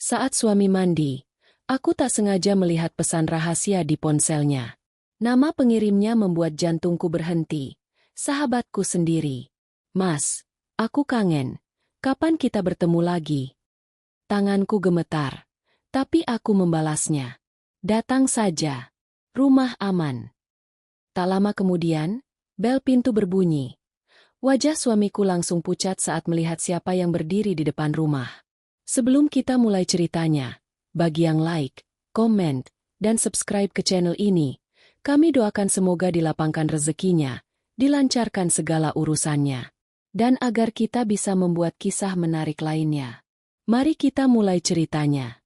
Saat suami mandi, aku tak sengaja melihat pesan rahasia di ponselnya. Nama pengirimnya membuat jantungku berhenti. Sahabatku sendiri. Mas, aku kangen. Kapan kita bertemu lagi? Tanganku gemetar. Tapi aku membalasnya. Datang saja. Rumah aman. Tak lama kemudian, bel pintu berbunyi. Wajah suamiku langsung pucat saat melihat siapa yang berdiri di depan rumah. Sebelum kita mulai ceritanya, bagi yang like, komen, dan subscribe ke channel ini, kami doakan semoga dilapangkan rezekinya, dilancarkan segala urusannya, dan agar kita bisa membuat kisah menarik lainnya. Mari kita mulai ceritanya.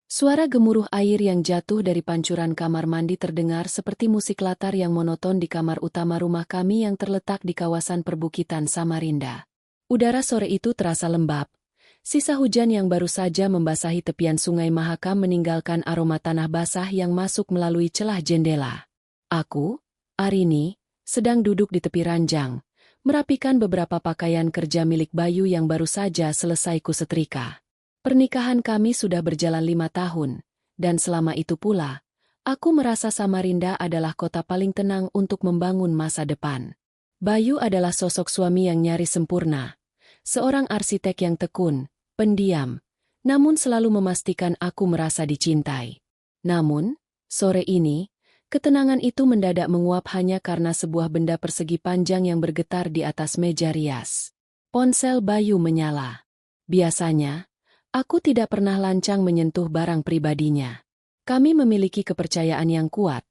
Suara gemuruh air yang jatuh dari pancuran kamar mandi terdengar seperti musik latar yang monoton di kamar utama rumah kami yang terletak di kawasan perbukitan Samarinda. Udara sore itu terasa lembab. Sisa hujan yang baru saja membasahi tepian sungai Mahakam meninggalkan aroma tanah basah yang masuk melalui celah jendela. Aku, Arini, sedang duduk di tepi ranjang, merapikan beberapa pakaian kerja milik Bayu yang baru saja selesai kusetrika. Pernikahan kami sudah berjalan 5 tahun, dan selama itu pula, aku merasa Samarinda adalah kota paling tenang untuk membangun masa depan. Bayu adalah sosok suami yang nyaris sempurna, seorang arsitek yang tekun, pendiam, namun selalu memastikan aku merasa dicintai. Namun, sore ini, ketenangan itu mendadak menguap hanya karena sebuah benda persegi panjang yang bergetar di atas meja rias. Ponsel Bayu menyala. Biasanya, aku tidak pernah lancang menyentuh barang pribadinya. Kami memiliki kepercayaan yang kuat,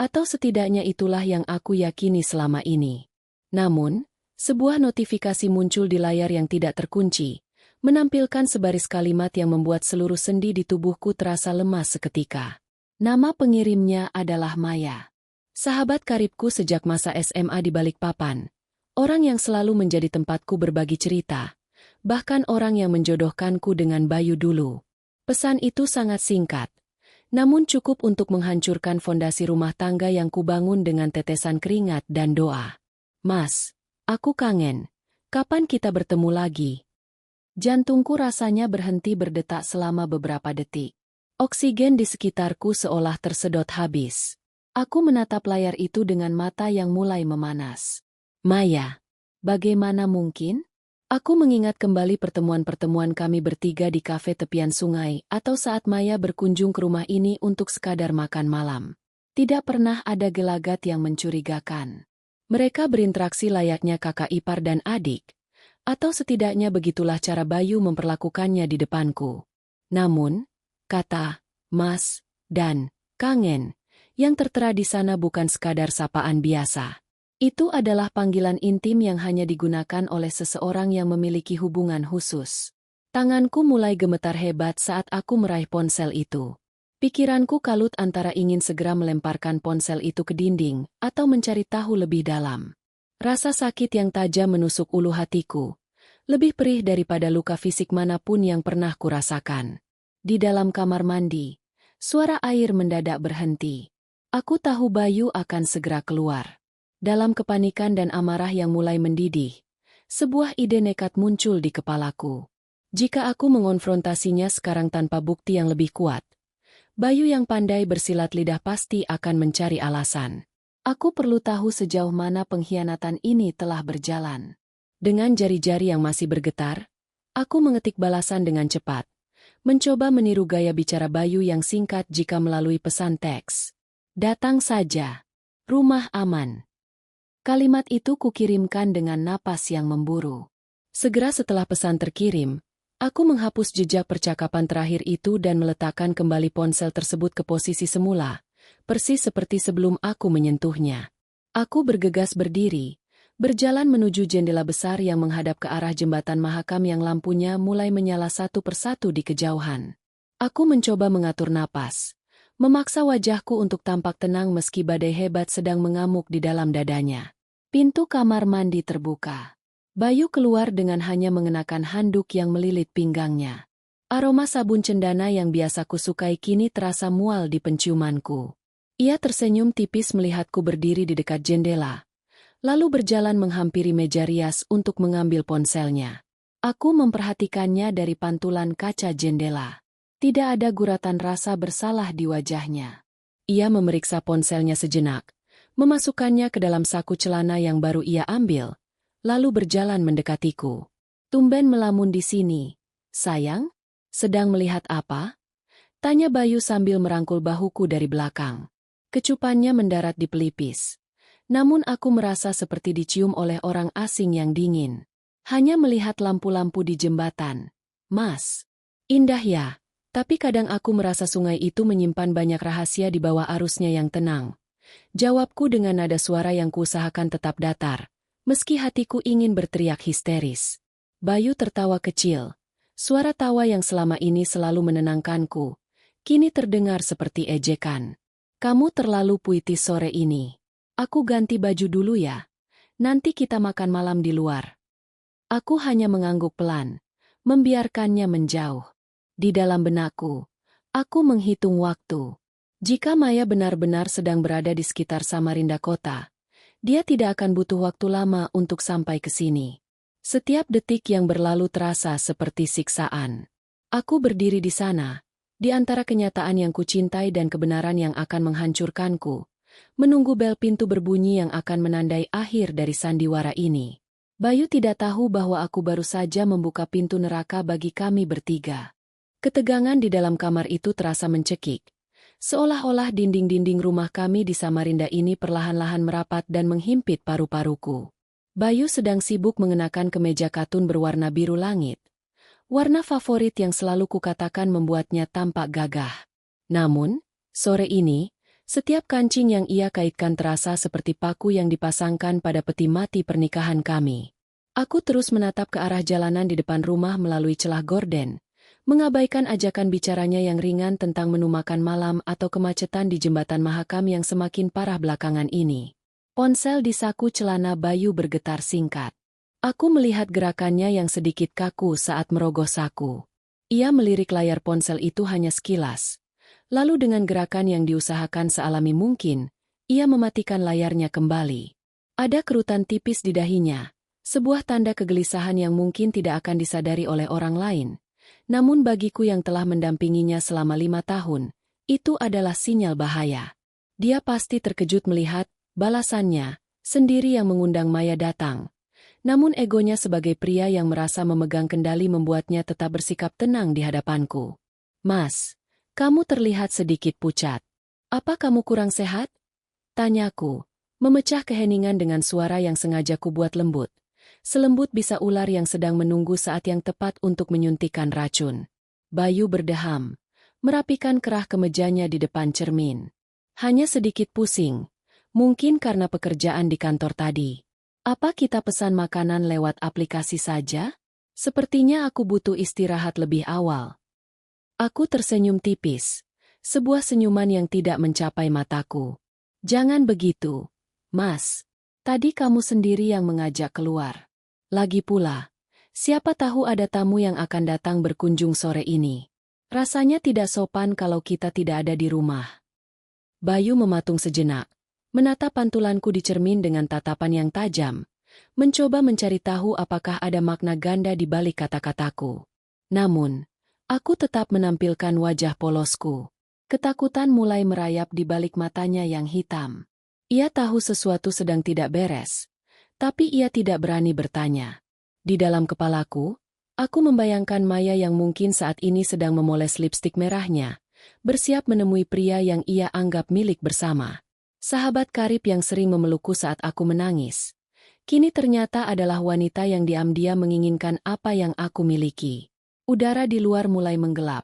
atau setidaknya itulah yang aku yakini selama ini. Namun, sebuah notifikasi muncul di layar yang tidak terkunci, menampilkan sebaris kalimat yang membuat seluruh sendi di tubuhku terasa lemas seketika. Nama pengirimnya adalah Maya. Sahabat karibku sejak masa SMA di Balikpapan. Orang yang selalu menjadi tempatku berbagi cerita. Bahkan orang yang menjodohkanku dengan Bayu dulu. Pesan itu sangat singkat. Namun cukup untuk menghancurkan fondasi rumah tangga yang kubangun dengan tetesan keringat dan doa. Mas, aku kangen. Kapan kita bertemu lagi? Jantungku rasanya berhenti berdetak selama beberapa detik. Oksigen di sekitarku seolah tersedot habis. Aku menatap layar itu dengan mata yang mulai memanas. Maya, bagaimana mungkin? Aku mengingat kembali pertemuan-pertemuan kami bertiga di kafe tepian sungai atau saat Maya berkunjung ke rumah ini untuk sekadar makan malam. Tidak pernah ada gelagat yang mencurigakan. Mereka berinteraksi layaknya kakak ipar dan adik. Atau setidaknya begitulah cara Bayu memperlakukannya di depanku. Namun, kata, mas, dan kangen, yang tertera di sana bukan sekadar sapaan biasa. Itu adalah panggilan intim yang hanya digunakan oleh seseorang yang memiliki hubungan khusus. Tanganku mulai gemetar hebat saat aku meraih ponsel itu. Pikiranku kalut antara ingin segera melemparkan ponsel itu ke dinding atau mencari tahu lebih dalam. Rasa sakit yang tajam menusuk ulu hatiku. Lebih perih daripada luka fisik manapun yang pernah kurasakan. Di dalam kamar mandi, suara air mendadak berhenti. Aku tahu Bayu akan segera keluar. Dalam kepanikan dan amarah yang mulai mendidih, sebuah ide nekat muncul di kepalaku. Jika aku mengonfrontasinya sekarang tanpa bukti yang lebih kuat, Bayu yang pandai bersilat lidah pasti akan mencari alasan. Aku perlu tahu sejauh mana pengkhianatan ini telah berjalan. Dengan jari-jari yang masih bergetar, aku mengetik balasan dengan cepat, mencoba meniru gaya bicara Bayu yang singkat jika melalui pesan teks. Datang saja. Rumah aman. Kalimat itu kukirimkan dengan napas yang memburu. Segera setelah pesan terkirim, aku menghapus jejak percakapan terakhir itu dan meletakkan kembali ponsel tersebut ke posisi semula. Persis seperti sebelum aku menyentuhnya. Aku bergegas berdiri, berjalan menuju jendela besar yang menghadap ke arah jembatan Mahakam yang lampunya mulai menyala satu persatu di kejauhan. Aku mencoba mengatur napas, memaksa wajahku untuk tampak tenang meski badai hebat sedang mengamuk di dalam dadanya. Pintu kamar mandi terbuka. Bayu keluar dengan hanya mengenakan handuk yang melilit pinggangnya. Aroma sabun cendana yang biasa kusukai kini terasa mual di penciumanku. Ia tersenyum tipis melihatku berdiri di dekat jendela, lalu berjalan menghampiri meja rias untuk mengambil ponselnya. Aku memperhatikannya dari pantulan kaca jendela. Tidak ada guratan rasa bersalah di wajahnya. Ia memeriksa ponselnya sejenak, memasukkannya ke dalam saku celana yang baru ia ambil, lalu berjalan mendekatiku. Tumben melamun di sini. Sayang, sedang melihat apa? Tanya Bayu sambil merangkul bahuku dari belakang. Kecupannya mendarat di pelipis. Namun aku merasa seperti dicium oleh orang asing yang dingin. Hanya melihat lampu-lampu di jembatan. Mas, indah ya. Tapi kadang aku merasa sungai itu menyimpan banyak rahasia di bawah arusnya yang tenang. Jawabku dengan nada suara yang kuusahakan tetap datar, meski hatiku ingin berteriak histeris. Bayu tertawa kecil. Suara tawa yang selama ini selalu menenangkanku, kini terdengar seperti ejekan. Kamu terlalu puitis sore ini. Aku ganti baju dulu ya. Nanti kita makan malam di luar. Aku hanya mengangguk pelan, membiarkannya menjauh. Di dalam benakku, aku menghitung waktu. Jika Maya benar-benar sedang berada di sekitar Samarinda kota, dia tidak akan butuh waktu lama untuk sampai ke sini. Setiap detik yang berlalu terasa seperti siksaan. Aku berdiri di sana, di antara kenyataan yang kucintai dan kebenaran yang akan menghancurkanku, menunggu bel pintu berbunyi yang akan menandai akhir dari sandiwara ini. Bayu tidak tahu bahwa aku baru saja membuka pintu neraka bagi kami bertiga. Ketegangan di dalam kamar itu terasa mencekik, seolah-olah dinding-dinding rumah kami di Samarinda ini perlahan-lahan merapat dan menghimpit paru-paruku. Bayu sedang sibuk mengenakan kemeja katun berwarna biru langit. Warna favorit yang selalu kukatakan membuatnya tampak gagah. Namun, sore ini, setiap kancing yang ia kaitkan terasa seperti paku yang dipasangkan pada peti mati pernikahan kami. Aku terus menatap ke arah jalanan di depan rumah melalui celah gorden, mengabaikan ajakan bicaranya yang ringan tentang menu makan malam atau kemacetan di jembatan Mahakam yang semakin parah belakangan ini. Ponsel di saku celana Bayu bergetar singkat. Aku melihat gerakannya yang sedikit kaku saat merogoh saku. Ia melirik layar ponsel itu hanya sekilas. Lalu dengan gerakan yang diusahakan sealami mungkin, ia mematikan layarnya kembali. Ada kerutan tipis di dahinya, sebuah tanda kegelisahan yang mungkin tidak akan disadari oleh orang lain. Namun bagiku yang telah mendampinginya selama 5 tahun, itu adalah sinyal bahaya. Dia pasti terkejut melihat balasannya sendiri yang mengundang Maya datang. Namun egonya sebagai pria yang merasa memegang kendali membuatnya tetap bersikap tenang di hadapanku. Mas, kamu terlihat sedikit pucat. Apa kamu kurang sehat? Tanyaku, memecah keheningan dengan suara yang sengaja kubuat lembut. Selembut bisa ular yang sedang menunggu saat yang tepat untuk menyuntikkan racun. Bayu berdeham, merapikan kerah kemejanya di depan cermin. Hanya sedikit pusing, mungkin karena pekerjaan di kantor tadi. Apa kita pesan makanan lewat aplikasi saja? Sepertinya aku butuh istirahat lebih awal. Aku tersenyum tipis, sebuah senyuman yang tidak mencapai mataku. Jangan begitu, Mas. Tadi kamu sendiri yang mengajak keluar. Lagi pula, siapa tahu ada tamu yang akan datang berkunjung sore ini. Rasanya tidak sopan kalau kita tidak ada di rumah. Bayu mematung sejenak, menatap pantulanku di cermin dengan tatapan yang tajam, mencoba mencari tahu apakah ada makna ganda di balik kata-kataku. Namun, aku tetap menampilkan wajah polosku. Ketakutan mulai merayap di balik matanya yang hitam. Ia tahu sesuatu sedang tidak beres. Tapi ia tidak berani bertanya. Di dalam kepalaku, aku membayangkan Maya yang mungkin saat ini sedang memoles lipstik merahnya, bersiap menemui pria yang ia anggap milik bersama. Sahabat karib yang sering memelukku saat aku menangis. Kini ternyata adalah wanita yang diam-diam menginginkan apa yang aku miliki. Udara di luar mulai menggelap,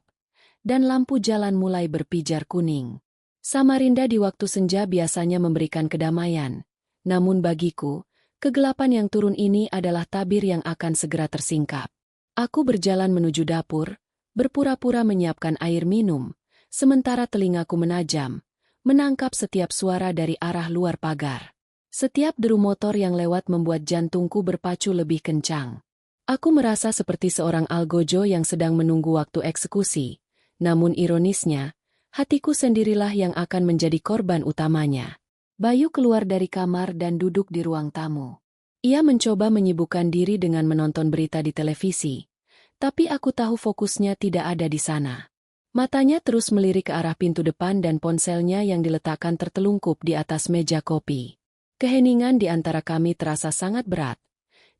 dan lampu jalan mulai berpijar kuning. Samarinda di waktu senja biasanya memberikan kedamaian. Namun bagiku, kegelapan yang turun ini adalah tabir yang akan segera tersingkap. Aku berjalan menuju dapur, berpura-pura menyiapkan air minum, sementara telingaku menajam, menangkap setiap suara dari arah luar pagar. Setiap deru motor yang lewat membuat jantungku berpacu lebih kencang. Aku merasa seperti seorang algojo yang sedang menunggu waktu eksekusi, namun ironisnya, hatiku sendirilah yang akan menjadi korban utamanya. Bayu keluar dari kamar dan duduk di ruang tamu. Ia mencoba menyibukkan diri dengan menonton berita di televisi, tapi aku tahu fokusnya tidak ada di sana. Matanya terus melirik ke arah pintu depan dan ponselnya yang diletakkan tertelungkup di atas meja kopi. Keheningan di antara kami terasa sangat berat,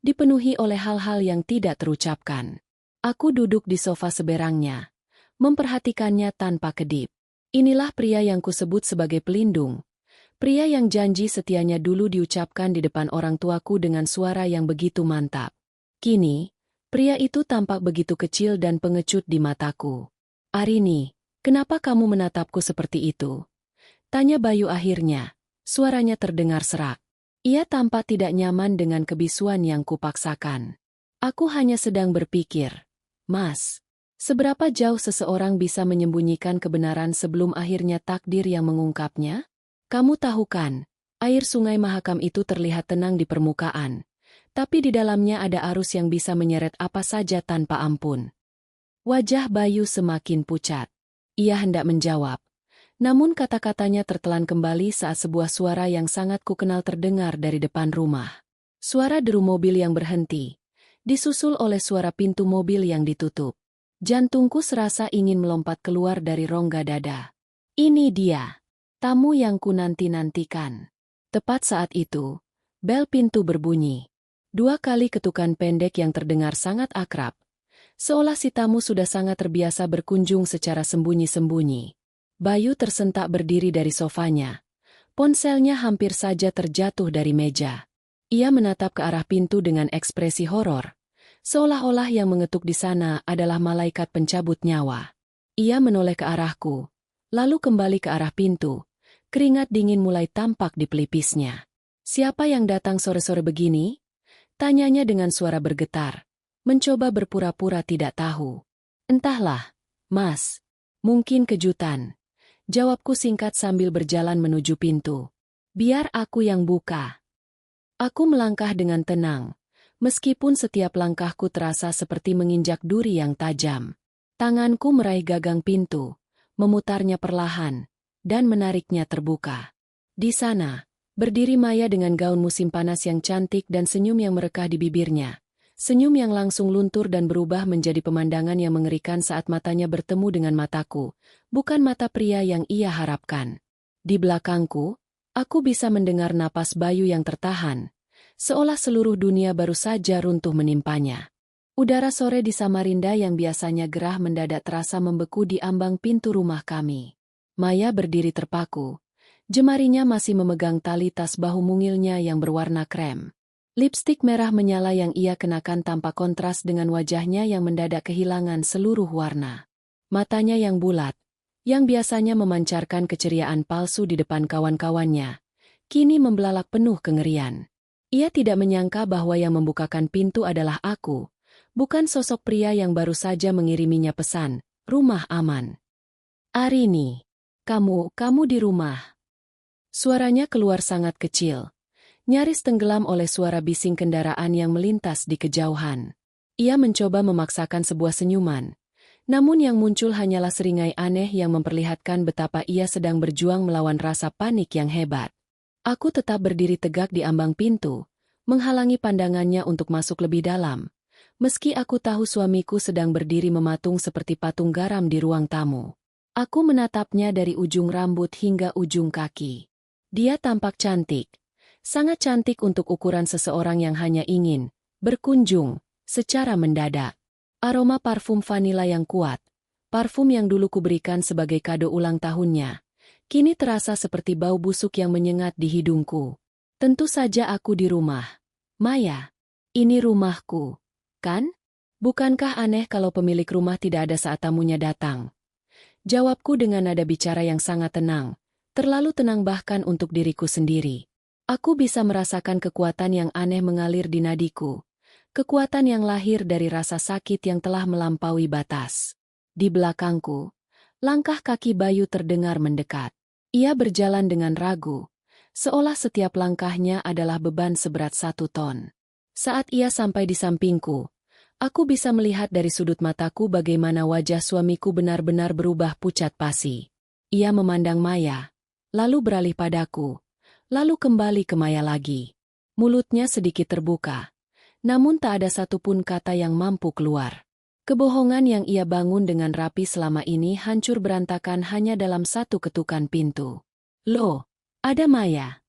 dipenuhi oleh hal-hal yang tidak terucapkan. Aku duduk di sofa seberangnya, memperhatikannya tanpa kedip. Inilah pria yang kusebut sebagai pelindung. Pria yang janji setianya dulu diucapkan di depan orang tuaku dengan suara yang begitu mantap. Kini, pria itu tampak begitu kecil dan pengecut di mataku. "Arini, kenapa kamu menatapku seperti itu?" tanya Bayu akhirnya. Suaranya terdengar serak. Ia tampak tidak nyaman dengan kebisuan yang kupaksakan. "Aku hanya sedang berpikir, Mas, seberapa jauh seseorang bisa menyembunyikan kebenaran sebelum akhirnya takdir yang mengungkapnya? Kamu tahu kan, air sungai Mahakam itu terlihat tenang di permukaan, tapi di dalamnya ada arus yang bisa menyeret apa saja tanpa ampun." Wajah Bayu semakin pucat. Ia hendak menjawab, namun kata-katanya tertelan kembali saat sebuah suara yang sangat kukenal terdengar dari depan rumah. Suara deru mobil yang berhenti, disusul oleh suara pintu mobil yang ditutup. Jantungku serasa ingin melompat keluar dari rongga dada. Ini dia, tamu yang kunanti-nantikan. Tepat saat itu, bel pintu berbunyi. 2 kali ketukan pendek yang terdengar sangat akrab, seolah si tamu sudah sangat terbiasa berkunjung secara sembunyi-sembunyi. Bayu tersentak berdiri dari sofanya. Ponselnya hampir saja terjatuh dari meja. Ia menatap ke arah pintu dengan ekspresi horor, seolah-olah yang mengetuk di sana adalah malaikat pencabut nyawa. Ia menoleh ke arahku, lalu kembali ke arah pintu. Keringat dingin mulai tampak di pelipisnya. "Siapa yang datang sore-sore begini?" tanyanya dengan suara bergetar, mencoba berpura-pura tidak tahu. "Entahlah, Mas. Mungkin kejutan," jawabku singkat sambil berjalan menuju pintu. "Biar aku yang buka." Aku melangkah dengan tenang, meskipun setiap langkahku terasa seperti menginjak duri yang tajam. Tanganku meraih gagang pintu, memutarnya perlahan, dan menariknya terbuka. Di sana, berdiri Maya dengan gaun musim panas yang cantik dan senyum yang merekah di bibirnya. Senyum yang langsung luntur dan berubah menjadi pemandangan yang mengerikan saat matanya bertemu dengan mataku, bukan mata pria yang ia harapkan. Di belakangku, aku bisa mendengar napas Bayu yang tertahan, seolah seluruh dunia baru saja runtuh menimpanya. Udara sore di Samarinda yang biasanya gerah mendadak terasa membeku di ambang pintu rumah kami. Maya berdiri terpaku. Jemarinya masih memegang tali tas bahu mungilnya yang berwarna krem. Lipstik merah menyala yang ia kenakan tampak kontras dengan wajahnya yang mendadak kehilangan seluruh warna. Matanya yang bulat, yang biasanya memancarkan keceriaan palsu di depan kawan-kawannya, kini membelalak penuh kengerian. Ia tidak menyangka bahwa yang membukakan pintu adalah aku, bukan sosok pria yang baru saja mengiriminya pesan, "Rumah aman." "Arini, kamu di rumah." Suaranya keluar sangat kecil, nyaris tenggelam oleh suara bising kendaraan yang melintas di kejauhan. Ia mencoba memaksakan sebuah senyuman, namun yang muncul hanyalah seringai aneh yang memperlihatkan betapa ia sedang berjuang melawan rasa panik yang hebat. Aku tetap berdiri tegak di ambang pintu, menghalangi pandangannya untuk masuk lebih dalam, meski aku tahu suamiku sedang berdiri mematung seperti patung garam di ruang tamu. Aku menatapnya dari ujung rambut hingga ujung kaki. Dia tampak cantik, sangat cantik untuk ukuran seseorang yang hanya ingin berkunjung secara mendadak. Aroma parfum vanila yang kuat, parfum yang dulu kuberikan sebagai kado ulang tahunnya, kini terasa seperti bau busuk yang menyengat di hidungku. Tentu saja aku di rumah. Maya, ini rumahku, kan? Bukankah aneh kalau pemilik rumah tidak ada saat tamunya datang? Jawabku dengan nada bicara yang sangat tenang, terlalu tenang bahkan untuk diriku sendiri. Aku bisa merasakan kekuatan yang aneh mengalir di nadiku, kekuatan yang lahir dari rasa sakit yang telah melampaui batas. Di belakangku, langkah kaki Bayu terdengar mendekat. Ia berjalan dengan ragu, seolah setiap langkahnya adalah beban seberat 1 ton. Saat ia sampai di sampingku, aku bisa melihat dari sudut mataku bagaimana wajah suamiku benar-benar berubah pucat pasi. Ia memandang Maya, lalu beralih padaku, lalu kembali ke Maya lagi. Mulutnya sedikit terbuka, namun tak ada satupun kata yang mampu keluar. Kebohongan yang ia bangun dengan rapi selama ini hancur berantakan hanya dalam satu ketukan pintu. Loh, ada Maya.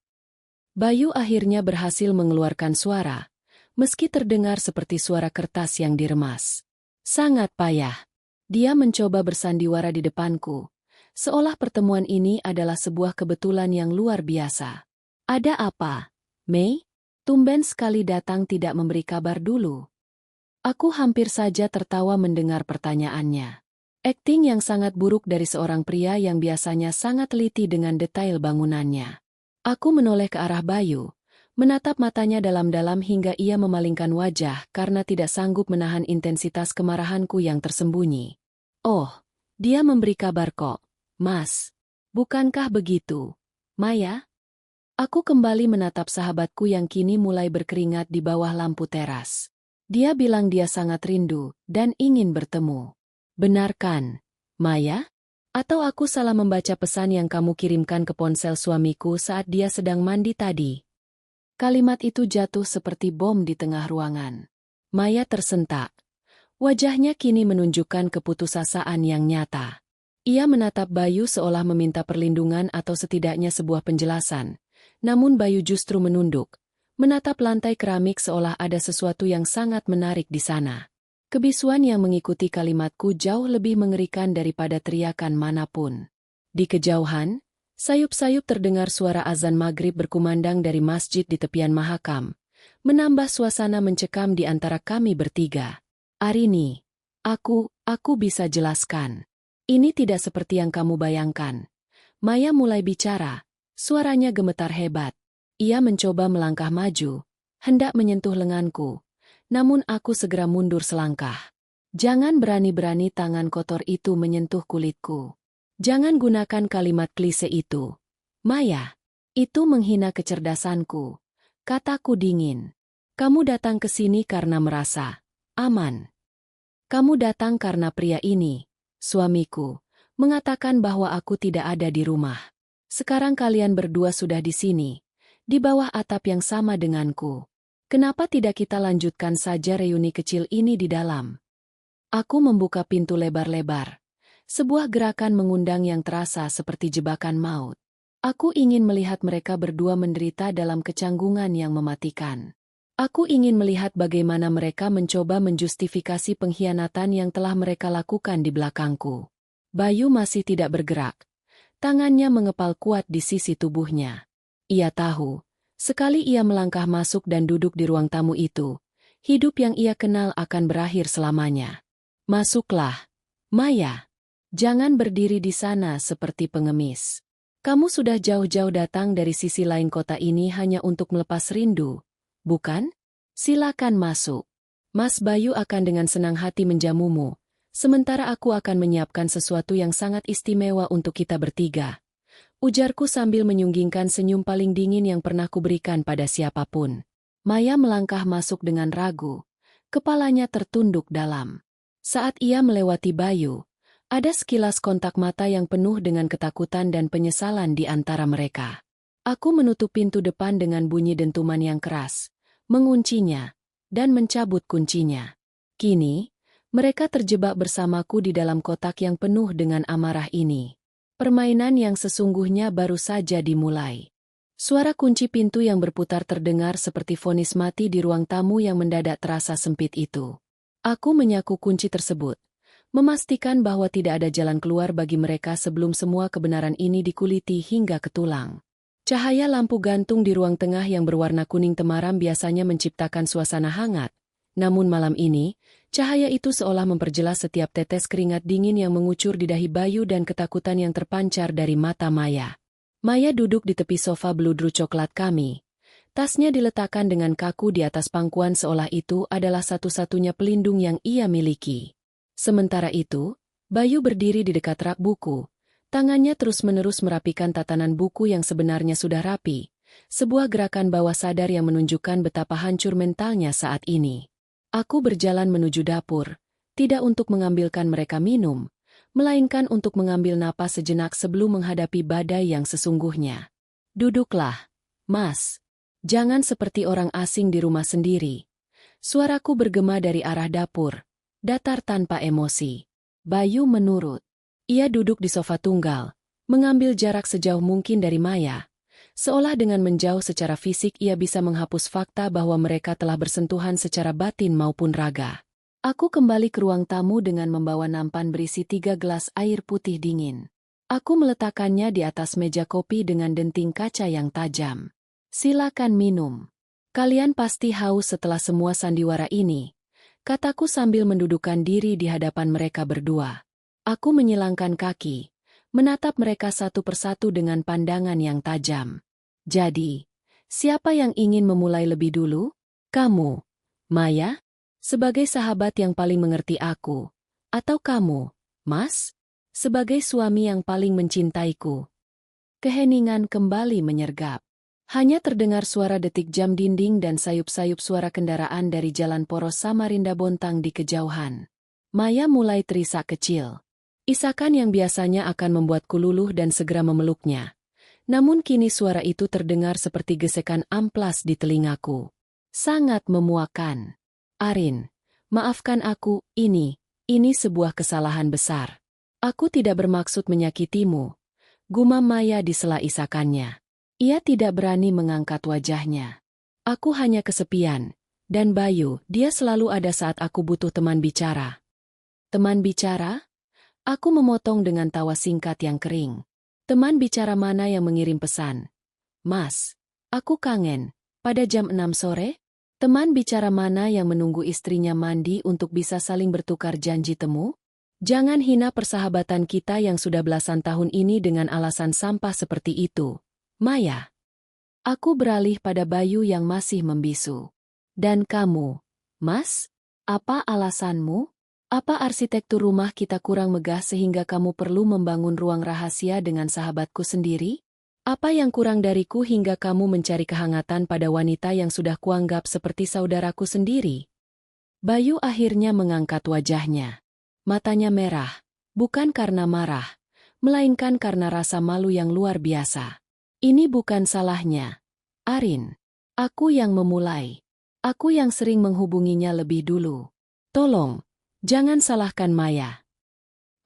Bayu akhirnya berhasil mengeluarkan suara, meski terdengar seperti suara kertas yang diremas. Sangat payah. Dia mencoba bersandiwara di depanku, seolah pertemuan ini adalah sebuah kebetulan yang luar biasa. Ada apa, Mei? Tumben sekali datang tidak memberi kabar dulu. Aku hampir saja tertawa mendengar pertanyaannya. Akting yang sangat buruk dari seorang pria yang biasanya sangat teliti dengan detail bangunannya. Aku menoleh ke arah Bayu, menatap matanya dalam-dalam hingga ia memalingkan wajah karena tidak sanggup menahan intensitas kemarahanku yang tersembunyi. Oh, dia memberi kabar kok, Mas. Bukankah begitu, Maya? Aku kembali menatap sahabatku yang kini mulai berkeringat di bawah lampu teras. Dia bilang dia sangat rindu dan ingin bertemu. Benar kan, Maya? Atau aku salah membaca pesan yang kamu kirimkan ke ponsel suamiku saat dia sedang mandi tadi? Kalimat itu jatuh seperti bom di tengah ruangan. Maya tersentak. Wajahnya kini menunjukkan keputusasaan yang nyata. Ia menatap Bayu seolah meminta perlindungan atau setidaknya sebuah penjelasan. Namun Bayu justru menunduk, menatap lantai keramik seolah ada sesuatu yang sangat menarik di sana. Kebisuan yang mengikuti kalimatku jauh lebih mengerikan daripada teriakan manapun. Di kejauhan, sayup-sayup terdengar suara azan maghrib berkumandang dari masjid di tepian Mahakam, menambah suasana mencekam di antara kami bertiga. Arini, aku bisa jelaskan. Ini tidak seperti yang kamu bayangkan. Maya mulai bicara, suaranya gemetar hebat. Ia mencoba melangkah maju, hendak menyentuh lenganku, namun aku segera mundur selangkah. Jangan berani-berani tangan kotor itu menyentuh kulitku. Jangan gunakan kalimat klise itu. Maya, itu menghina kecerdasanku. Kataku dingin. Kamu datang ke sini karena merasa aman. Kamu datang karena pria ini, suamiku, mengatakan bahwa aku tidak ada di rumah. Sekarang kalian berdua sudah di sini, di bawah atap yang sama denganku. Kenapa tidak kita lanjutkan saja reuni kecil ini di dalam? Aku membuka pintu lebar-lebar. Sebuah gerakan mengundang yang terasa seperti jebakan maut. Aku ingin melihat mereka berdua menderita dalam kecanggungan yang mematikan. Aku ingin melihat bagaimana mereka mencoba menjustifikasi pengkhianatan yang telah mereka lakukan di belakangku. Bayu masih tidak bergerak. Tangannya mengepal kuat di sisi tubuhnya. Ia tahu, sekali ia melangkah masuk dan duduk di ruang tamu itu, hidup yang ia kenal akan berakhir selamanya. Masuklah, Maya. Jangan berdiri di sana seperti pengemis. Kamu sudah jauh-jauh datang dari sisi lain kota ini hanya untuk melepas rindu, bukan? Silakan masuk. Mas Bayu akan dengan senang hati menjamumu, sementara aku akan menyiapkan sesuatu yang sangat istimewa untuk kita bertiga. Ujarku sambil menyunggingkan senyum paling dingin yang pernah kuberikan pada siapapun. Maya melangkah masuk dengan ragu. Kepalanya tertunduk dalam. Saat ia melewati Bayu, ada sekilas kontak mata yang penuh dengan ketakutan dan penyesalan di antara mereka. Aku menutup pintu depan dengan bunyi dentuman yang keras, menguncinya, dan mencabut kuncinya. Kini, mereka terjebak bersamaku di dalam kotak yang penuh dengan amarah ini. Permainan yang sesungguhnya baru saja dimulai. Suara kunci pintu yang berputar terdengar seperti vonis mati di ruang tamu yang mendadak terasa sempit itu. Aku menyaku kunci tersebut, memastikan bahwa tidak ada jalan keluar bagi mereka sebelum semua kebenaran ini dikuliti hingga ke tulang. Cahaya lampu gantung di ruang tengah yang berwarna kuning temaram biasanya menciptakan suasana hangat. Namun malam ini, cahaya itu seolah memperjelas setiap tetes keringat dingin yang mengucur di dahi Bayu dan ketakutan yang terpancar dari mata Maya. Maya duduk di tepi sofa beludru coklat kami. Tasnya diletakkan dengan kaku di atas pangkuan seolah itu adalah satu-satunya pelindung yang ia miliki. Sementara itu, Bayu berdiri di dekat rak buku. Tangannya terus-menerus merapikan tatanan buku yang sebenarnya sudah rapi. Sebuah gerakan bawah sadar yang menunjukkan betapa hancur mentalnya saat ini. Aku berjalan menuju dapur, tidak untuk mengambilkan mereka minum, melainkan untuk mengambil napas sejenak sebelum menghadapi badai yang sesungguhnya. Duduklah, Mas. Jangan seperti orang asing di rumah sendiri. Suaraku bergema dari arah dapur, datar tanpa emosi. Bayu menurut. Ia duduk di sofa tunggal, mengambil jarak sejauh mungkin dari Maya. Seolah dengan menjauh secara fisik ia bisa menghapus fakta bahwa mereka telah bersentuhan secara batin maupun raga. Aku kembali ke ruang tamu dengan membawa nampan berisi 3 gelas air putih dingin. Aku meletakkannya di atas meja kopi dengan denting kaca yang tajam. Silakan minum. Kalian pasti haus setelah semua sandiwara ini, kataku sambil mendudukkan diri di hadapan mereka berdua. Aku menyilangkan kaki, menatap mereka satu persatu dengan pandangan yang tajam. Jadi, siapa yang ingin memulai lebih dulu? Kamu, Maya? Sebagai sahabat yang paling mengerti aku. Atau kamu, Mas? Sebagai suami yang paling mencintaiku. Keheningan kembali menyergap. Hanya terdengar suara detik jam dinding dan sayup-sayup suara kendaraan dari jalan poros Samarinda Bontang di kejauhan. Maya mulai terisak kecil. Isakan yang biasanya akan membuatku luluh dan segera memeluknya. Namun kini suara itu terdengar seperti gesekan amplas di telingaku. Sangat memuakan. Arin, maafkan aku, ini sebuah kesalahan besar. Aku tidak bermaksud menyakitimu. Gumam Maya di sela isakannya. Ia tidak berani mengangkat wajahnya. Aku hanya kesepian. Dan Bayu, dia selalu ada saat aku butuh teman bicara. Teman bicara? Aku memotong dengan tawa singkat yang kering. Teman bicara mana yang mengirim pesan? Mas, aku kangen. Pada jam 6 sore? Teman bicara mana yang menunggu istrinya mandi untuk bisa saling bertukar janji temu? Jangan hina persahabatan kita yang sudah belasan tahun ini dengan alasan sampah seperti itu. Maya. Aku beralih pada Bayu yang masih membisu. Dan kamu, Mas? Apa alasanmu? Apa arsitektur rumah kita kurang megah sehingga kamu perlu membangun ruang rahasia dengan sahabatku sendiri? Apa yang kurang dariku hingga kamu mencari kehangatan pada wanita yang sudah kuanggap seperti saudaraku sendiri? Bayu akhirnya mengangkat wajahnya. Matanya merah, bukan karena marah, melainkan karena rasa malu yang luar biasa. Ini bukan salahnya. Arin, aku yang memulai. Aku yang sering menghubunginya lebih dulu. Tolong. Jangan salahkan Maya.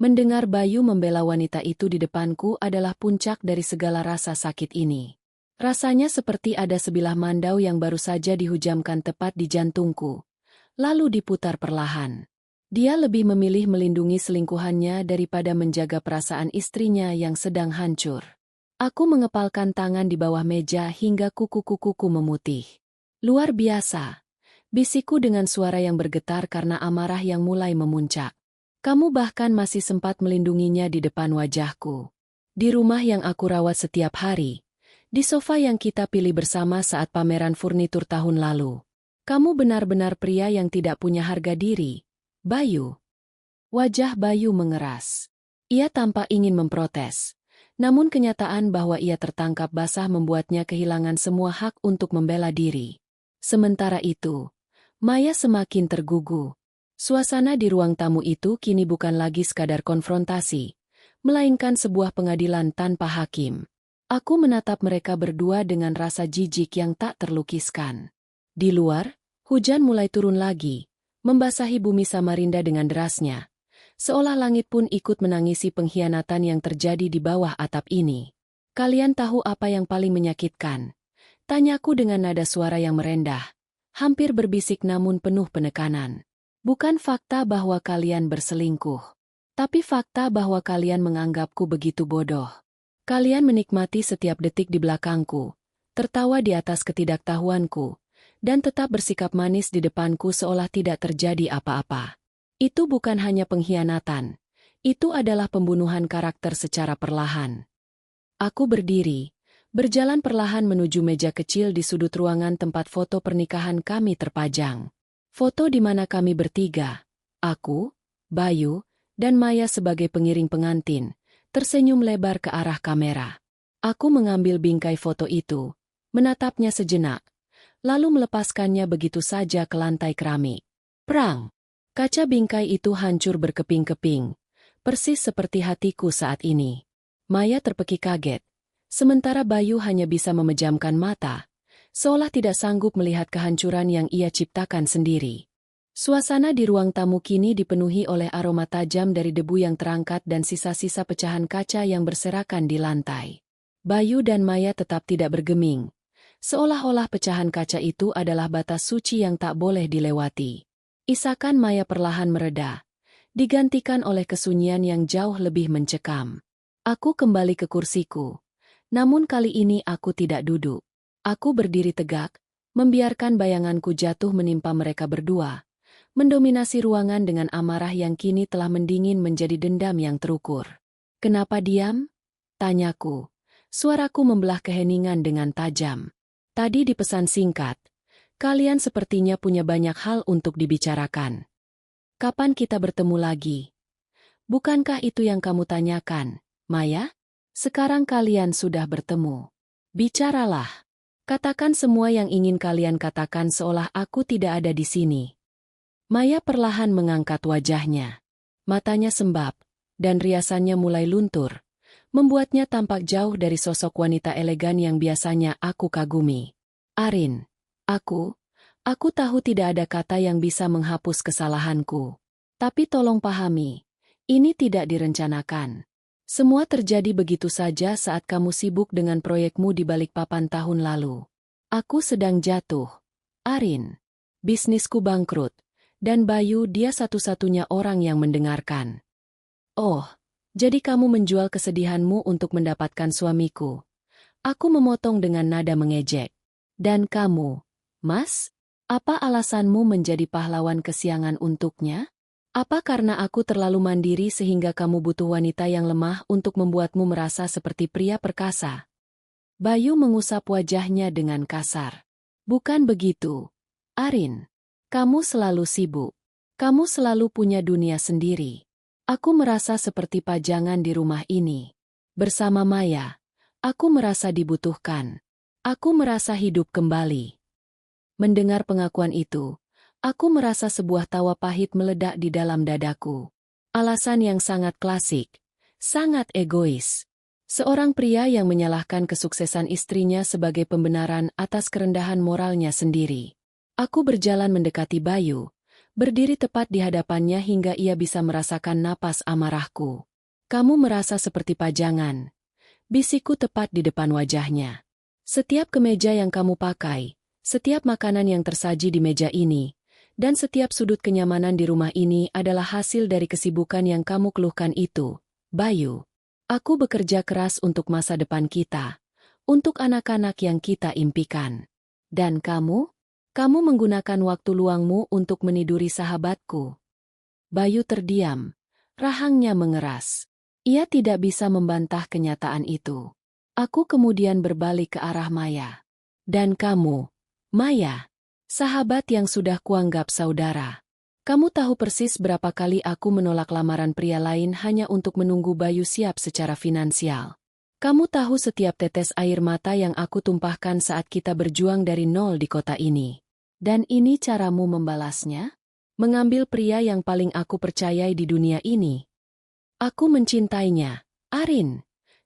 Mendengar Bayu membela wanita itu di depanku adalah puncak dari segala rasa sakit ini. Rasanya seperti ada sebilah mandau yang baru saja dihujamkan tepat di jantungku, lalu diputar perlahan. Dia lebih memilih melindungi selingkuhannya daripada menjaga perasaan istrinya yang sedang hancur. Aku mengepalkan tangan di bawah meja hingga kuku-kukuku memutih. Luar biasa. Bisikku dengan suara yang bergetar karena amarah yang mulai memuncak. Kamu bahkan masih sempat melindunginya di depan wajahku. Di rumah yang aku rawat setiap hari. Di sofa yang kita pilih bersama saat pameran furnitur tahun lalu. Kamu benar-benar pria yang tidak punya harga diri. Bayu. Wajah Bayu mengeras. Ia tampak ingin memprotes. Namun kenyataan bahwa ia tertangkap basah membuatnya kehilangan semua hak untuk membela diri. Sementara itu, Maya semakin tergugu. Suasana di ruang tamu itu kini bukan lagi sekadar konfrontasi, melainkan sebuah pengadilan tanpa hakim. Aku menatap mereka berdua dengan rasa jijik yang tak terlukiskan. Di luar, hujan mulai turun lagi, membasahi bumi Samarinda dengan derasnya, seolah langit pun ikut menangisi pengkhianatan yang terjadi di bawah atap ini. Kalian tahu apa yang paling menyakitkan? Tanyaku dengan nada suara yang merendah. Hampir berbisik namun penuh penekanan. Bukan fakta bahwa kalian berselingkuh, tapi fakta bahwa kalian menganggapku begitu bodoh. Kalian menikmati setiap detik di belakangku, tertawa di atas ketidaktahuanku, dan tetap bersikap manis di depanku seolah tidak terjadi apa-apa. Itu bukan hanya pengkhianatan, itu adalah pembunuhan karakter secara perlahan. Aku berdiri. Berjalan perlahan menuju meja kecil di sudut ruangan tempat foto pernikahan kami terpajang. Foto di mana kami bertiga, aku, Bayu, dan Maya sebagai pengiring pengantin, tersenyum lebar ke arah kamera. Aku mengambil bingkai foto itu, menatapnya sejenak, lalu melepaskannya begitu saja ke lantai keramik. Prang! Kaca bingkai itu hancur berkeping-keping, persis seperti hatiku saat ini. Maya terpekik kaget. Sementara Bayu hanya bisa memejamkan mata, seolah tidak sanggup melihat kehancuran yang ia ciptakan sendiri. Suasana di ruang tamu kini dipenuhi oleh aroma tajam dari debu yang terangkat dan sisa-sisa pecahan kaca yang berserakan di lantai. Bayu dan Maya tetap tidak bergeming. Seolah-olah pecahan kaca itu adalah batas suci yang tak boleh dilewati. Isakan Maya perlahan mereda, digantikan oleh kesunyian yang jauh lebih mencekam. Aku kembali ke kursiku. Namun kali ini aku tidak duduk. Aku berdiri tegak, membiarkan bayanganku jatuh menimpa mereka berdua, mendominasi ruangan dengan amarah yang kini telah mendingin menjadi dendam yang terukur. "Kenapa diam?" tanyaku. Suaraku membelah keheningan dengan tajam. "Tadi di pesan singkat, kalian sepertinya punya banyak hal untuk dibicarakan. Kapan kita bertemu lagi? Bukankah itu yang kamu tanyakan, Maya? Sekarang kalian sudah bertemu. Bicaralah. Katakan semua yang ingin kalian katakan seolah aku tidak ada di sini." Maya perlahan mengangkat wajahnya. Matanya sembab, dan riasannya mulai luntur, membuatnya tampak jauh dari sosok wanita elegan yang biasanya aku kagumi. "Arin, aku tahu tidak ada kata yang bisa menghapus kesalahanku. Tapi tolong pahami, ini tidak direncanakan. Semua terjadi begitu saja saat kamu sibuk dengan proyekmu di Balikpapan tahun lalu. Aku sedang jatuh. Arin, bisnisku bangkrut. Dan Bayu dia satu-satunya orang yang mendengarkan." "Oh, jadi kamu menjual kesedihanmu untuk mendapatkan suamiku?" Aku memotong dengan nada mengejek. "Dan kamu, Mas? Apa alasanmu menjadi pahlawan kesiangan untuknya? Apa karena aku terlalu mandiri sehingga kamu butuh wanita yang lemah untuk membuatmu merasa seperti pria perkasa?" Bayu mengusap wajahnya dengan kasar. "Bukan begitu, Arin. Kamu selalu sibuk. Kamu selalu punya dunia sendiri. Aku merasa seperti pajangan di rumah ini. Bersama Maya, aku merasa dibutuhkan. Aku merasa hidup kembali." Mendengar pengakuan itu, aku merasa sebuah tawa pahit meledak di dalam dadaku. Alasan yang sangat klasik, sangat egois. Seorang pria yang menyalahkan kesuksesan istrinya sebagai pembenaran atas kerendahan moralnya sendiri. Aku berjalan mendekati Bayu, berdiri tepat di hadapannya hingga ia bisa merasakan napas amarahku. "Kamu merasa seperti pajangan," bisikku tepat di depan wajahnya. "Setiap kemeja yang kamu pakai, setiap makanan yang tersaji di meja ini, dan setiap sudut kenyamanan di rumah ini adalah hasil dari kesibukan yang kamu keluhkan itu, Bayu. Aku bekerja keras untuk masa depan kita, untuk anak-anak yang kita impikan. Dan kamu? Kamu menggunakan waktu luangmu untuk meniduri sahabatku." Bayu terdiam. Rahangnya mengeras. Ia tidak bisa membantah kenyataan itu. Aku kemudian berbalik ke arah Maya. "Dan kamu, Maya, sahabat yang sudah kuanggap saudara. Kamu tahu persis berapa kali aku menolak lamaran pria lain hanya untuk menunggu Bayu siap secara finansial. Kamu tahu setiap tetes air mata yang aku tumpahkan saat kita berjuang dari nol di kota ini. Dan ini caramu membalasnya? Mengambil pria yang paling aku percayai di dunia ini. Aku mencintainya, Arin,"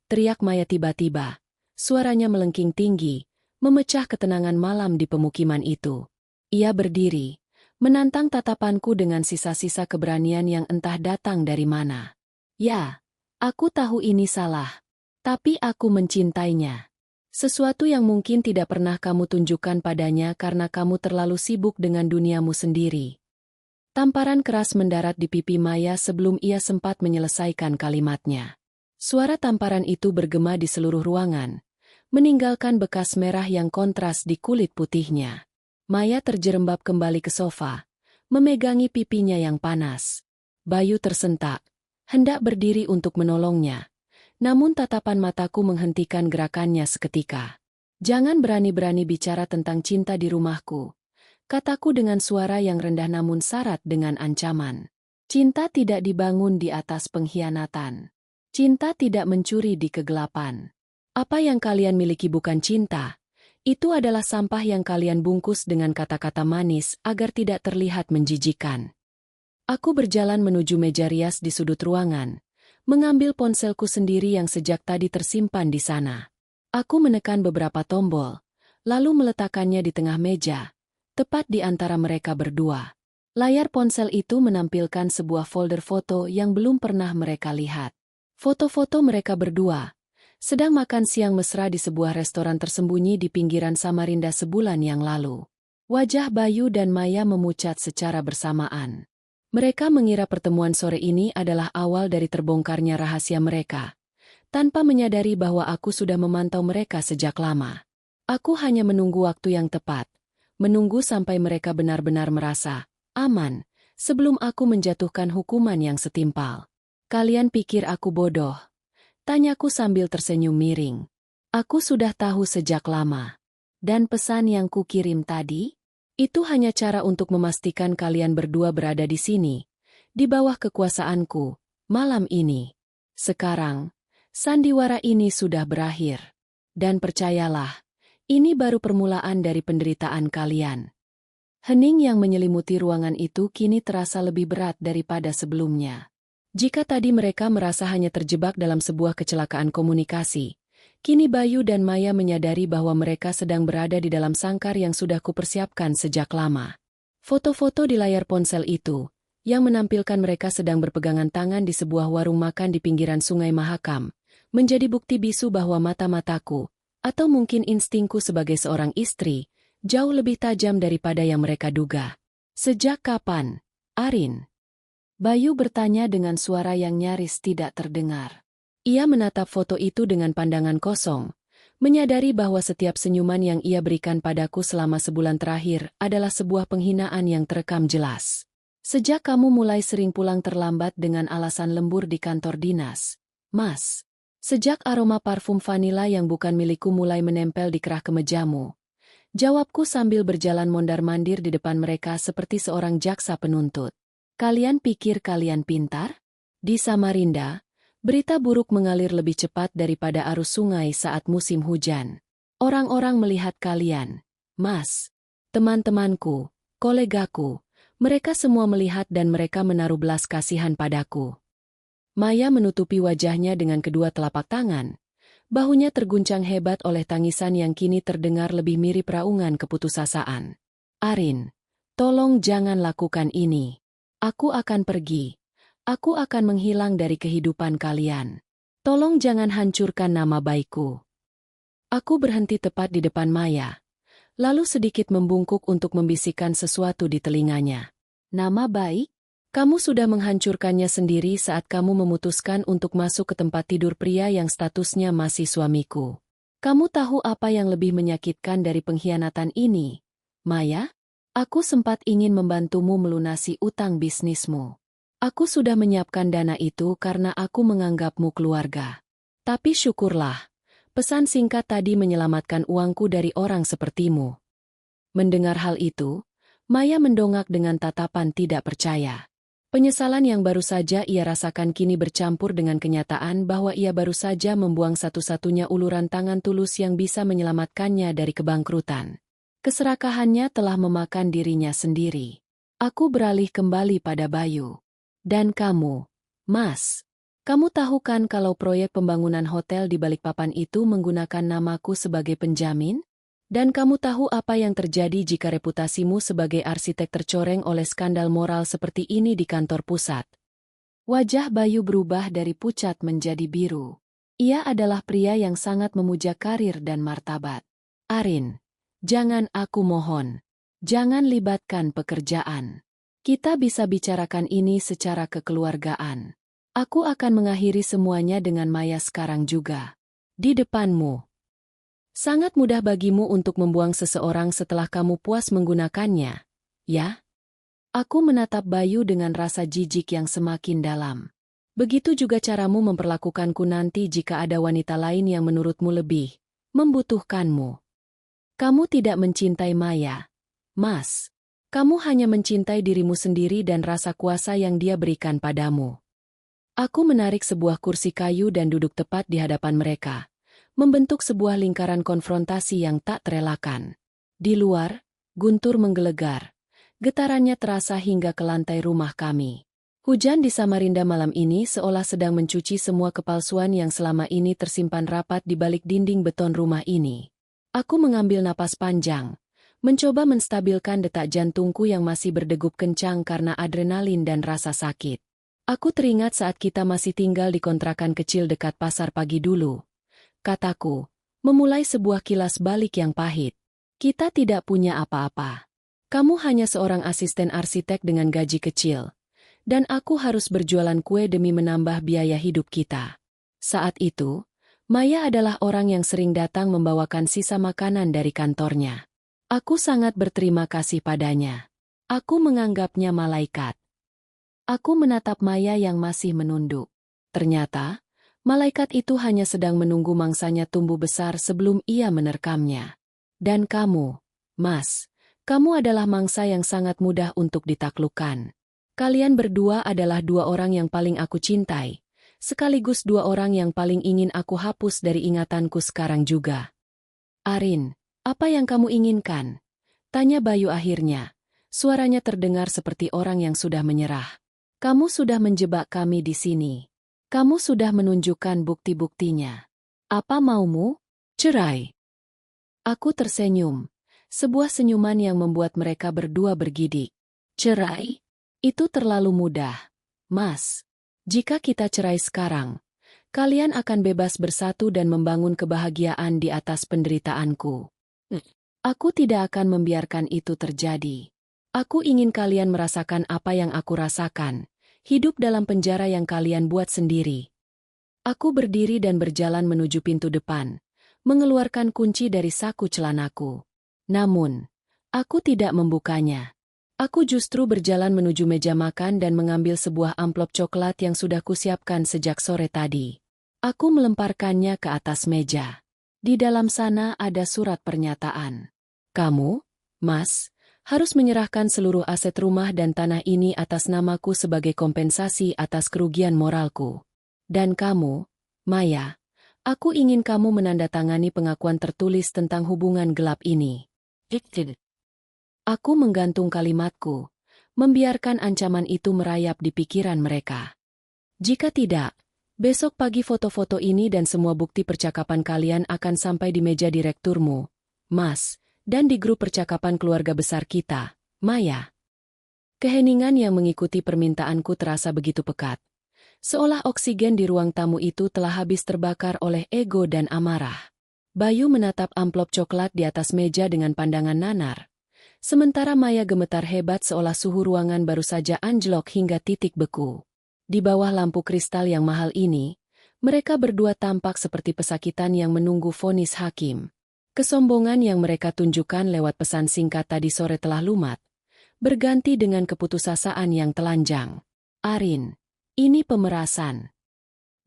teriak Maya tiba-tiba. Suaranya melengking tinggi, memecah ketenangan malam di pemukiman itu. Ia berdiri, menantang tatapanku dengan sisa-sisa keberanian yang entah datang dari mana. "Ya, aku tahu ini salah. Tapi aku mencintainya. Sesuatu yang mungkin tidak pernah kamu tunjukkan padanya karena kamu terlalu sibuk dengan duniamu sendiri." Tamparan keras mendarat di pipi Maya sebelum ia sempat menyelesaikan kalimatnya. Suara tamparan itu bergema di seluruh ruangan, meninggalkan bekas merah yang kontras di kulit putihnya. Maya terjerembab kembali ke sofa, memegangi pipinya yang panas. Bayu tersentak, hendak berdiri untuk menolongnya. Namun tatapan mataku menghentikan gerakannya seketika. "Jangan berani-berani bicara tentang cinta di rumahku," kataku dengan suara yang rendah namun syarat dengan ancaman. "Cinta tidak dibangun di atas pengkhianatan. Cinta tidak mencuri di kegelapan. Apa yang kalian miliki bukan cinta. Itu adalah sampah yang kalian bungkus dengan kata-kata manis agar tidak terlihat menjijikan." Aku berjalan menuju meja rias di sudut ruangan, mengambil ponselku sendiri yang sejak tadi tersimpan di sana. Aku menekan beberapa tombol, lalu meletakkannya di tengah meja, tepat di antara mereka berdua. Layar ponsel itu menampilkan sebuah folder foto yang belum pernah mereka lihat. Foto-foto mereka berdua sedang makan siang mesra di sebuah restoran tersembunyi di pinggiran Samarinda sebulan yang lalu. Wajah Bayu dan Maya memucat secara bersamaan. Mereka mengira pertemuan sore ini adalah awal dari terbongkarnya rahasia mereka, tanpa menyadari bahwa aku sudah memantau mereka sejak lama. Aku hanya menunggu waktu yang tepat, menunggu sampai mereka benar-benar merasa aman sebelum aku menjatuhkan hukuman yang setimpal. Kalian pikir aku bodoh? Tanyaku sambil tersenyum miring. Aku sudah tahu sejak lama. Dan pesan yang kukirim tadi? Itu hanya cara untuk memastikan kalian berdua berada di sini, di bawah kekuasaanku, malam ini. Sekarang, sandiwara ini sudah berakhir. Dan percayalah, ini baru permulaan dari penderitaan kalian. Hening yang menyelimuti ruangan itu kini terasa lebih berat daripada sebelumnya. Jika tadi mereka merasa hanya terjebak dalam sebuah kecelakaan komunikasi, kini Bayu dan Maya menyadari bahwa mereka sedang berada di dalam sangkar yang sudah kupersiapkan sejak lama. Foto-foto di layar ponsel itu, yang menampilkan mereka sedang berpegangan tangan di sebuah warung makan di pinggiran Sungai Mahakam, menjadi bukti bisu bahwa mata-mataku, atau mungkin instingku sebagai seorang istri, jauh lebih tajam daripada yang mereka duga. Sejak kapan, Arin? Bayu bertanya dengan suara yang nyaris tidak terdengar. Ia menatap foto itu dengan pandangan kosong, menyadari bahwa setiap senyuman yang ia berikan padaku selama sebulan terakhir adalah sebuah penghinaan yang terekam jelas. Sejak kamu mulai sering pulang terlambat dengan alasan lembur di kantor dinas, Mas. Sejak aroma parfum vanila yang bukan milikku mulai menempel di kerah kemejamu. Jawabku sambil berjalan mondar-mandir di depan mereka seperti seorang jaksa penuntut. Kalian pikir kalian pintar? Di Samarinda, berita buruk mengalir lebih cepat daripada arus sungai saat musim hujan. Orang-orang melihat kalian, Mas, teman-temanku, kolegaku, mereka semua melihat dan mereka menaruh belas kasihan padaku. Maya menutupi wajahnya dengan kedua telapak tangan. Bahunya terguncang hebat oleh tangisan yang kini terdengar lebih mirip raungan keputusasaan. Arin, tolong jangan lakukan ini. Aku akan pergi. Aku akan menghilang dari kehidupan kalian. Tolong jangan hancurkan nama baikku. Aku berhenti tepat di depan Maya, lalu sedikit membungkuk untuk membisikkan sesuatu di telinganya. Nama baik? Kamu sudah menghancurkannya sendiri saat kamu memutuskan untuk masuk ke tempat tidur pria yang statusnya masih suamiku. Kamu tahu apa yang lebih menyakitkan dari pengkhianatan ini, Maya? Aku sempat ingin membantumu melunasi utang bisnismu. Aku sudah menyiapkan dana itu karena aku menganggapmu keluarga. Tapi syukurlah, pesan singkat tadi menyelamatkan uangku dari orang sepertimu. Mendengar hal itu, Maya mendongak dengan tatapan tidak percaya. Penyesalan yang baru saja ia rasakan kini bercampur dengan kenyataan bahwa ia baru saja membuang satu-satunya uluran tangan tulus yang bisa menyelamatkannya dari kebangkrutan. Keserakahannya telah memakan dirinya sendiri. Aku beralih kembali pada Bayu. Dan kamu, Mas. Kamu tahu kan kalau proyek pembangunan hotel di Balikpapan itu menggunakan namaku sebagai penjamin? Dan kamu tahu apa yang terjadi jika reputasimu sebagai arsitek tercoreng oleh skandal moral seperti ini di kantor pusat? Wajah Bayu berubah dari pucat menjadi biru. Ia adalah pria yang sangat memuja karir dan martabat. Arin. Jangan, aku mohon. Jangan libatkan pekerjaan. Kita bisa bicarakan ini secara kekeluargaan. Aku akan mengakhiri semuanya dengan Maya sekarang juga. Di depanmu. Sangat mudah bagimu untuk membuang seseorang setelah kamu puas menggunakannya, ya? Aku menatap Bayu dengan rasa jijik yang semakin dalam. Begitu juga caramu memperlakukanku nanti jika ada wanita lain yang menurutmu lebih membutuhkanmu. Kamu tidak mencintai Maya, Mas. Kamu hanya mencintai dirimu sendiri dan rasa kuasa yang dia berikan padamu. Aku menarik sebuah kursi kayu dan duduk tepat di hadapan mereka, membentuk sebuah lingkaran konfrontasi yang tak terelakkan. Di luar, guntur menggelegar. Getarannya terasa hingga ke lantai rumah kami. Hujan di Samarinda malam ini seolah sedang mencuci semua kepalsuan yang selama ini tersimpan rapat di balik dinding beton rumah ini. Aku mengambil napas panjang, mencoba menstabilkan detak jantungku yang masih berdegup kencang karena adrenalin dan rasa sakit. Aku teringat saat kita masih tinggal di kontrakan kecil dekat pasar pagi dulu. Kataku, memulai sebuah kilas balik yang pahit. Kita tidak punya apa-apa. Kamu hanya seorang asisten arsitek dengan gaji kecil. Dan aku harus berjualan kue demi menambah biaya hidup kita. Saat itu, Maya adalah orang yang sering datang membawakan sisa makanan dari kantornya. Aku sangat berterima kasih padanya. Aku menganggapnya malaikat. Aku menatap Maya yang masih menunduk. Ternyata, malaikat itu hanya sedang menunggu mangsanya tumbuh besar sebelum ia menerkamnya. Dan kamu, Mas, kamu adalah mangsa yang sangat mudah untuk ditaklukkan. Kalian berdua adalah dua orang yang paling aku cintai, sekaligus dua orang yang paling ingin aku hapus dari ingatanku sekarang juga. Arin, apa yang kamu inginkan? Tanya Bayu akhirnya. Suaranya terdengar seperti orang yang sudah menyerah. Kamu sudah menjebak kami di sini. Kamu sudah menunjukkan bukti-buktinya. Apa maumu? Cerai. Aku tersenyum. Sebuah senyuman yang membuat mereka berdua bergidik. Cerai? Itu terlalu mudah. Mas, jika kita cerai sekarang, kalian akan bebas bersatu dan membangun kebahagiaan di atas penderitaanku. Aku tidak akan membiarkan itu terjadi. Aku ingin kalian merasakan apa yang aku rasakan, hidup dalam penjara yang kalian buat sendiri. Aku berdiri dan berjalan menuju pintu depan, mengeluarkan kunci dari saku celanaku. Namun, aku tidak membukanya. Aku justru berjalan menuju meja makan dan mengambil sebuah amplop coklat yang sudah kusiapkan sejak sore tadi. Aku melemparkannya ke atas meja. Di dalam sana ada surat pernyataan. Kamu, Mas, harus menyerahkan seluruh aset rumah dan tanah ini atas namaku sebagai kompensasi atas kerugian moralku. Dan kamu, Maya, aku ingin kamu menandatangani pengakuan tertulis tentang hubungan gelap ini. Aku menggantung kalimatku, membiarkan ancaman itu merayap di pikiran mereka. Jika tidak, besok pagi foto-foto ini dan semua bukti percakapan kalian akan sampai di meja direkturmu, Mas, dan di grup percakapan keluarga besar kita, Maya. Keheningan yang mengikuti permintaanku terasa begitu pekat. Seolah oksigen di ruang tamu itu telah habis terbakar oleh ego dan amarah. Bayu menatap amplop coklat di atas meja dengan pandangan nanar. Sementara Maya gemetar hebat seolah suhu ruangan baru saja anjlok hingga titik beku. Di bawah lampu kristal yang mahal ini, mereka berdua tampak seperti pesakitan yang menunggu vonis hakim. Kesombongan yang mereka tunjukkan lewat pesan singkat tadi sore telah lumat, berganti dengan keputusasaan yang telanjang. Arin, ini pemerasan.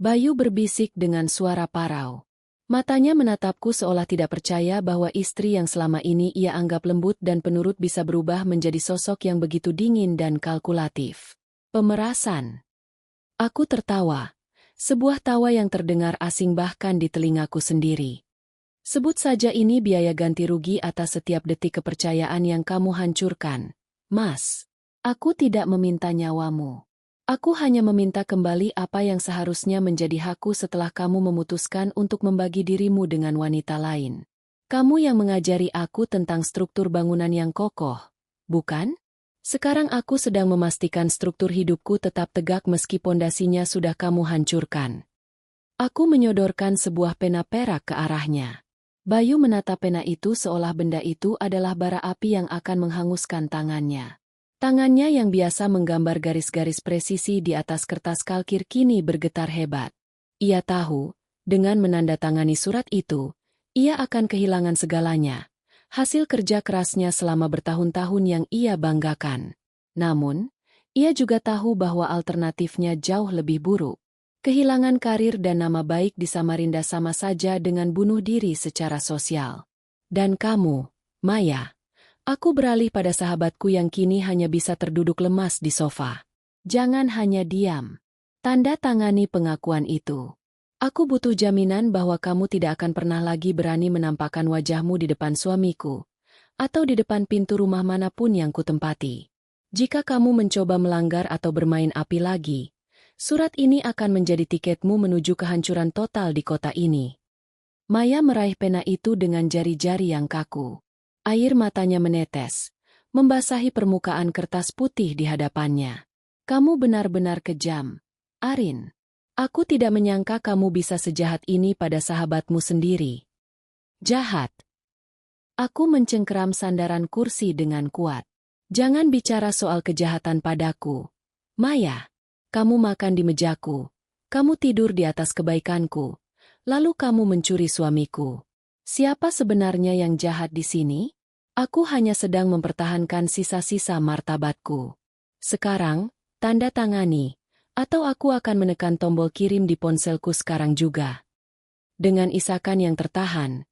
Bayu berbisik dengan suara parau. Matanya menatapku seolah tidak percaya bahwa istri yang selama ini ia anggap lembut dan penurut bisa berubah menjadi sosok yang begitu dingin dan kalkulatif. Pemerasan. Aku tertawa. Sebuah tawa yang terdengar asing bahkan di telingaku sendiri. Sebut saja ini biaya ganti rugi atas setiap detik kepercayaan yang kamu hancurkan. Mas, aku tidak meminta nyawamu. Aku hanya meminta kembali apa yang seharusnya menjadi hakku setelah kamu memutuskan untuk membagi dirimu dengan wanita lain. Kamu yang mengajari aku tentang struktur bangunan yang kokoh, bukan? Sekarang aku sedang memastikan struktur hidupku tetap tegak meski pondasinya sudah kamu hancurkan. Aku menyodorkan sebuah pena perak ke arahnya. Bayu menatap pena itu seolah benda itu adalah bara api yang akan menghanguskan tangannya. Tangannya yang biasa menggambar garis-garis presisi di atas kertas kalkir kini bergetar hebat. Ia tahu, dengan menandatangani surat itu, ia akan kehilangan segalanya, hasil kerja kerasnya selama bertahun-tahun yang ia banggakan. Namun, ia juga tahu bahwa alternatifnya jauh lebih buruk. Kehilangan karir dan nama baik di Samarinda sama saja dengan bunuh diri secara sosial. Dan kamu, Maya. Aku beralih pada sahabatku yang kini hanya bisa terduduk lemas di sofa. Jangan hanya diam. Tanda tangani pengakuan itu. Aku butuh jaminan bahwa kamu tidak akan pernah lagi berani menampakkan wajahmu di depan suamiku, atau di depan pintu rumah manapun yang kutempati. Jika kamu mencoba melanggar atau bermain api lagi, surat ini akan menjadi tiketmu menuju kehancuran total di kota ini. Maya meraih pena itu dengan jari-jari yang kaku. Air matanya menetes, membasahi permukaan kertas putih di hadapannya. Kamu benar-benar kejam, Arin. Aku tidak menyangka kamu bisa sejahat ini pada sahabatmu sendiri. Jahat. Aku mencengkeram sandaran kursi dengan kuat. Jangan bicara soal kejahatan padaku. Maya, kamu makan di mejaku. Kamu tidur di atas kebaikanku. Lalu kamu mencuri suamiku. Siapa sebenarnya yang jahat di sini? Aku hanya sedang mempertahankan sisa-sisa martabatku. Sekarang, tanda tangani, atau aku akan menekan tombol kirim di ponselku sekarang juga. Dengan isakan yang tertahan,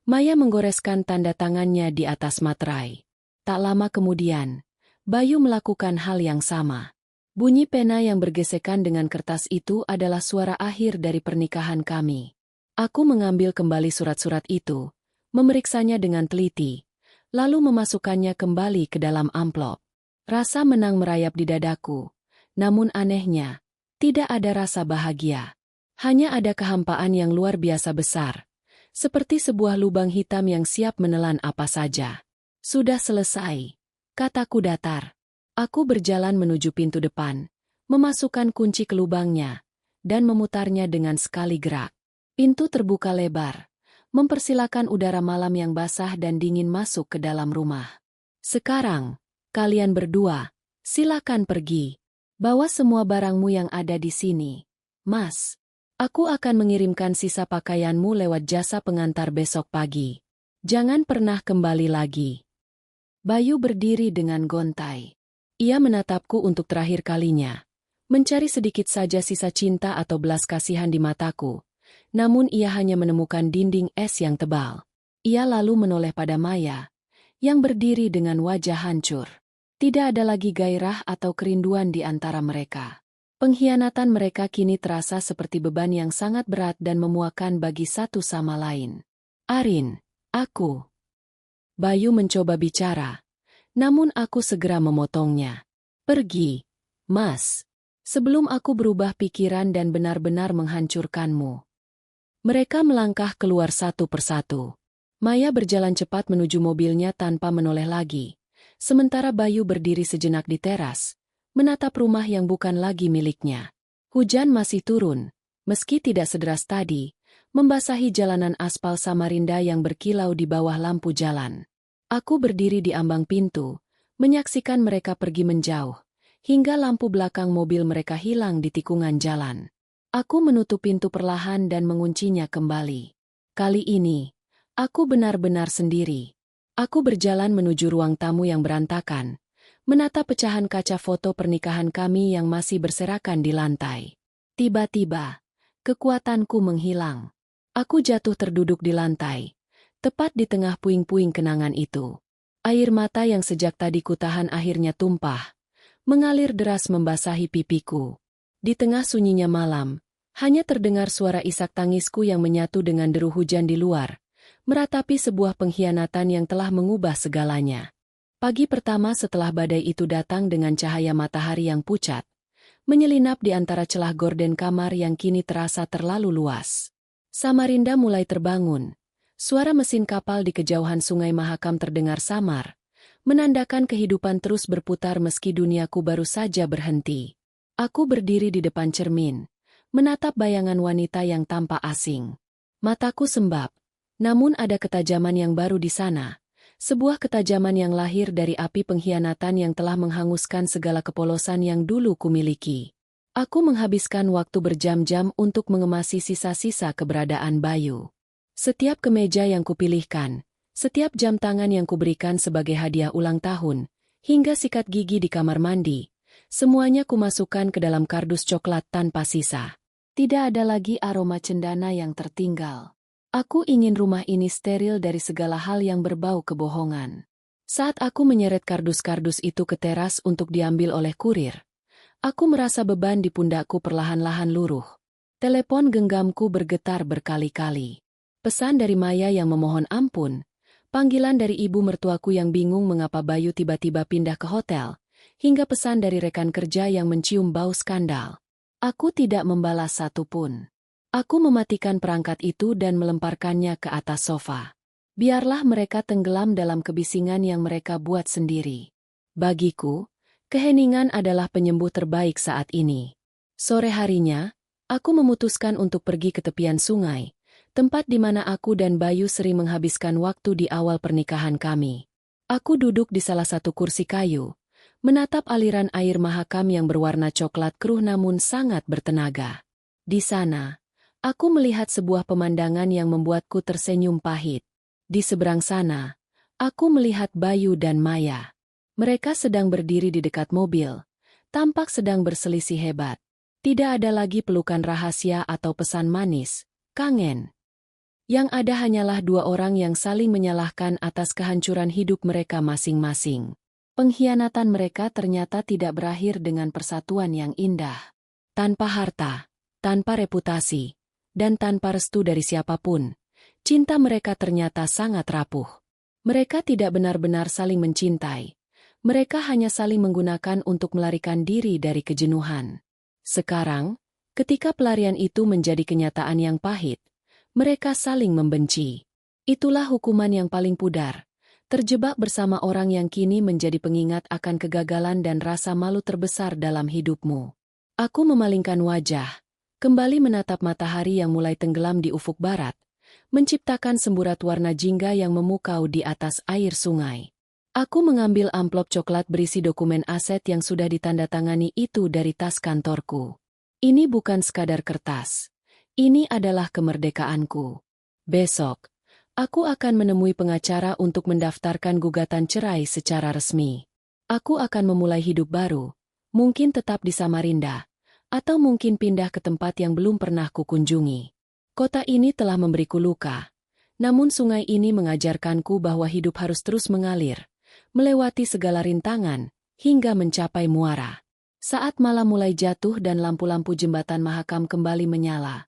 Maya menggoreskan tanda tangannya di atas materai. Tak lama kemudian, Bayu melakukan hal yang sama. Bunyi pena yang bergesekan dengan kertas itu adalah suara akhir dari pernikahan kami. Aku mengambil kembali surat-surat itu, memeriksanya dengan teliti, lalu memasukkannya kembali ke dalam amplop. Rasa menang merayap di dadaku, namun anehnya, tidak ada rasa bahagia. Hanya ada kehampaan yang luar biasa besar, seperti sebuah lubang hitam yang siap menelan apa saja. Sudah selesai, kataku datar. Aku berjalan menuju pintu depan, memasukkan kunci ke lubangnya, dan memutarnya dengan sekali gerak. Pintu terbuka lebar, mempersilakan udara malam yang basah dan dingin masuk ke dalam rumah. Sekarang, kalian berdua, silakan pergi. Bawa semua barangmu yang ada di sini. Mas, aku akan mengirimkan sisa pakaianmu lewat jasa pengantar besok pagi. Jangan pernah kembali lagi. Bayu berdiri dengan gontai. Ia menatapku untuk terakhir kalinya, mencari sedikit saja sisa cinta atau belas kasihan di mataku. Namun ia hanya menemukan dinding es yang tebal. Ia lalu menoleh pada Maya, yang berdiri dengan wajah hancur. Tidak ada lagi gairah atau kerinduan di antara mereka. Pengkhianatan mereka kini terasa seperti beban yang sangat berat dan memuakkan bagi satu sama lain. Arin, aku. Bayu mencoba bicara, namun aku segera memotongnya. Pergi, Mas, sebelum aku berubah pikiran dan benar-benar menghancurkanmu. Mereka melangkah keluar satu persatu. Maya berjalan cepat menuju mobilnya tanpa menoleh lagi. Sementara Bayu berdiri sejenak di teras, menatap rumah yang bukan lagi miliknya. Hujan masih turun, meski tidak sederas tadi, membasahi jalanan aspal Samarinda yang berkilau di bawah lampu jalan. Aku berdiri di ambang pintu, menyaksikan mereka pergi menjauh, hingga lampu belakang mobil mereka hilang di tikungan jalan. Aku menutup pintu perlahan dan menguncinya kembali. Kali ini, aku benar-benar sendiri. Aku berjalan menuju ruang tamu yang berantakan, menatap pecahan kaca foto pernikahan kami yang masih berserakan di lantai. Tiba-tiba, kekuatanku menghilang. Aku jatuh terduduk di lantai, tepat di tengah puing-puing kenangan itu. Air mata yang sejak tadi kutahan akhirnya tumpah, mengalir deras membasahi pipiku. Di tengah sunyinya malam, hanya terdengar suara isak tangisku yang menyatu dengan deru hujan di luar, meratapi sebuah pengkhianatan yang telah mengubah segalanya. Pagi pertama setelah badai itu datang dengan cahaya matahari yang pucat, menyelinap di antara celah gorden kamar yang kini terasa terlalu luas. Samarinda mulai terbangun. Suara mesin kapal di kejauhan Sungai Mahakam terdengar samar, menandakan kehidupan terus berputar meski duniaku baru saja berhenti. Aku berdiri di depan cermin, menatap bayangan wanita yang tampak asing. Mataku sembab, namun ada ketajaman yang baru di sana, sebuah ketajaman yang lahir dari api pengkhianatan yang telah menghanguskan segala kepolosan yang dulu kumiliki. Aku menghabiskan waktu berjam-jam untuk mengemasi sisa-sisa keberadaan Bayu. Setiap kemeja yang kupilihkan, setiap jam tangan yang kuberikan sebagai hadiah ulang tahun, hingga sikat gigi di kamar mandi, semuanya kumasukkan ke dalam kardus coklat tanpa sisa. Tidak ada lagi aroma cendana yang tertinggal. Aku ingin rumah ini steril dari segala hal yang berbau kebohongan. Saat aku menyeret kardus-kardus itu ke teras untuk diambil oleh kurir, aku merasa beban di pundakku perlahan-lahan luruh. Telepon genggamku bergetar berkali-kali. Pesan dari Maya yang memohon ampun, panggilan dari ibu mertuaku yang bingung mengapa Bayu tiba-tiba pindah ke hotel, hingga pesan dari rekan kerja yang mencium bau skandal. Aku tidak membalas satupun. Aku mematikan perangkat itu dan melemparkannya ke atas sofa. Biarlah mereka tenggelam dalam kebisingan yang mereka buat sendiri. Bagiku, keheningan adalah penyembuh terbaik saat ini. Sore harinya, aku memutuskan untuk pergi ke tepian sungai, tempat di mana aku dan Bayu sering menghabiskan waktu di awal pernikahan kami. Aku duduk di salah satu kursi kayu, menatap aliran air mahakam yang berwarna coklat keruh namun sangat bertenaga. Di sana, aku melihat sebuah pemandangan yang membuatku tersenyum pahit. Di seberang sana, aku melihat Bayu dan Maya. Mereka sedang berdiri di dekat mobil, tampak sedang berselisih hebat. Tidak ada lagi pelukan rahasia atau pesan manis, kangen. Yang ada hanyalah dua orang yang saling menyalahkan atas kehancuran hidup mereka masing-masing. Pengkhianatan mereka ternyata tidak berakhir dengan persatuan yang indah. Tanpa harta, tanpa reputasi, dan tanpa restu dari siapapun, cinta mereka ternyata sangat rapuh. Mereka tidak benar-benar saling mencintai. Mereka hanya saling menggunakan untuk melarikan diri dari kejenuhan. Sekarang, ketika pelarian itu menjadi kenyataan yang pahit, mereka saling membenci. Itulah hukuman yang paling pudar. Terjebak bersama orang yang kini menjadi pengingat akan kegagalan dan rasa malu terbesar dalam hidupmu. Aku memalingkan wajah, kembali menatap matahari yang mulai tenggelam di ufuk barat, menciptakan semburat warna jingga yang memukau di atas air sungai. Aku mengambil amplop coklat berisi dokumen aset yang sudah ditandatangani itu dari tas kantorku. Ini bukan sekadar kertas. Ini adalah kemerdekaanku. Besok, aku akan menemui pengacara untuk mendaftarkan gugatan cerai secara resmi. Aku akan memulai hidup baru, mungkin tetap di Samarinda, atau mungkin pindah ke tempat yang belum pernah kukunjungi. Kota ini telah memberiku luka, namun sungai ini mengajarkanku bahwa hidup harus terus mengalir, melewati segala rintangan, hingga mencapai muara. Saat malam mulai jatuh dan lampu-lampu jembatan Mahakam kembali menyala,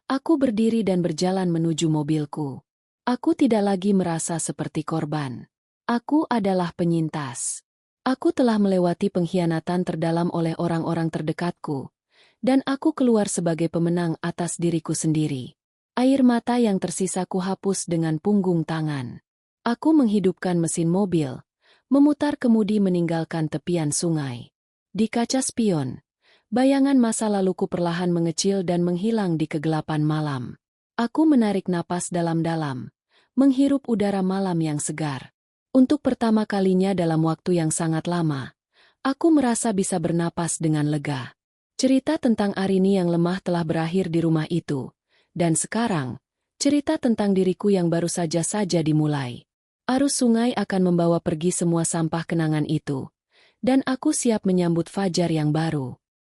aku berdiri dan berjalan menuju mobilku. Aku tidak lagi merasa seperti korban. Aku adalah penyintas. Aku telah melewati pengkhianatan terdalam oleh orang-orang terdekatku, dan aku keluar sebagai pemenang atas diriku sendiri. Air mata yang tersisa ku hapus dengan punggung tangan. Aku menghidupkan mesin mobil, memutar kemudi meninggalkan tepian sungai. Di kaca spion, bayangan masa laluku perlahan mengecil dan menghilang di kegelapan malam. Aku menarik napas dalam-dalam, menghirup udara malam yang segar. Untuk pertama kalinya dalam waktu yang sangat lama, aku merasa bisa bernapas dengan lega. Cerita tentang Arini yang lemah telah berakhir di rumah itu. Dan sekarang, cerita tentang diriku yang baru saja dimulai. Arus sungai akan membawa pergi semua sampah kenangan itu. Dan aku siap menyambut fajar yang baru.